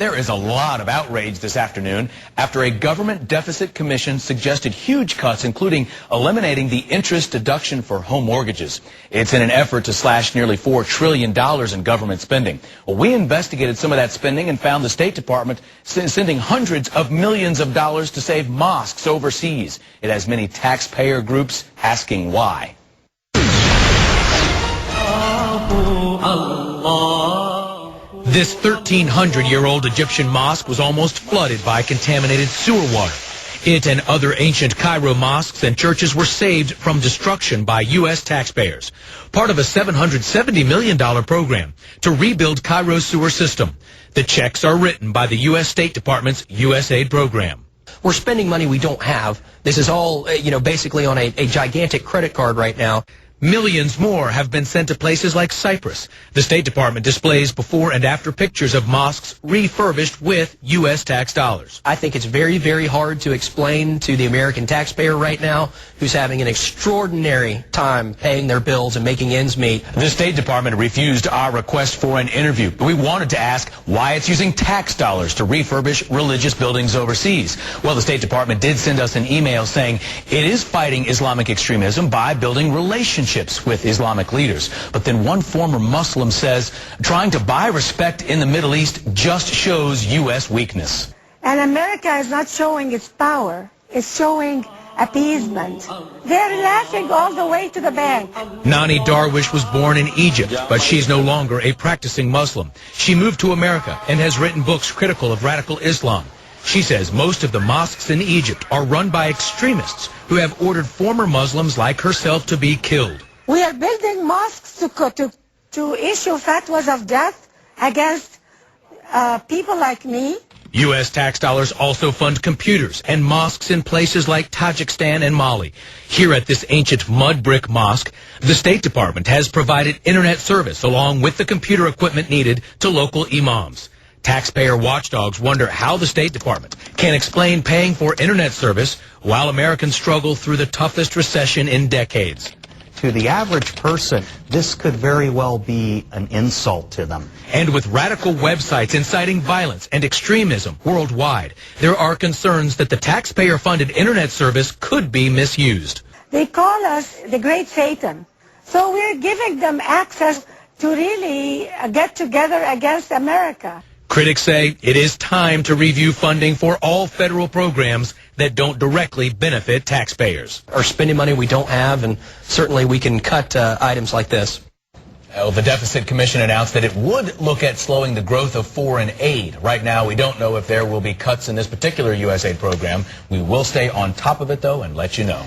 There is a lot of outrage this afternoon after a government deficit commission suggested huge cuts, including eliminating the interest deduction for home mortgages. It's in an effort to slash nearly $4 trillion in government spending. Well, we investigated some of that spending and found the State Department sending hundreds of millions of dollars to save mosques overseas. It has many taxpayer groups asking why. This 1,300-year-old Egyptian mosque was almost flooded by contaminated sewer water. It and other ancient Cairo mosques and churches were saved from destruction by U.S. taxpayers, part of a $770 million program to rebuild Cairo's sewer system. The checks are written by the U.S. State Department's USAID program. We're spending money we don't have. This is all, basically on a gigantic credit card right now. Millions more have been sent to places like Cyprus. The State Department displays before and after pictures of mosques refurbished with U.S. tax dollars. I think it's very, very hard to explain to the American taxpayer right now who's having an extraordinary time paying their bills and making ends meet. The State Department refused our request for an interview. We wanted to ask why it's using tax dollars to refurbish religious buildings overseas. Well, the State Department did send us an email saying it is fighting Islamic extremism by building relationships with Islamic leaders. But then one former Muslim says trying to buy respect in the Middle East just shows U.S. weakness. And America is not showing its power. It's showing appeasement. They're laughing all the way to the bank. Nani Darwish was born in Egypt, but she's no longer a practicing Muslim. She moved to America and has written books critical of radical Islam. She says most of the mosques in Egypt are run by extremists who have ordered former Muslims like herself to be killed. We are building mosques to issue fatwas of death against people like me. U.S. tax dollars also fund computers and mosques in places like Tajikistan and Mali. Here at this ancient mud brick mosque, the State Department has provided internet service along with the computer equipment needed to local imams. Taxpayer watchdogs wonder how the State Department can explain paying for internet service while Americans struggle through the toughest recession in decades. To the average person, this could very well be an insult to them. And with radical websites inciting violence and extremism worldwide, there are concerns that the taxpayer-funded internet service could be misused. They call us the Great Satan. So we're giving them access to really get together against America. Critics say it is time to review funding for all federal programs that don't directly benefit taxpayers. Or spending money we don't have, and certainly we can cut items like this. Well, the Deficit Commission announced that it would look at slowing the growth of foreign aid. Right now, we don't know if there will be cuts in this particular USAID program. We will stay on top of it, though, and let you know.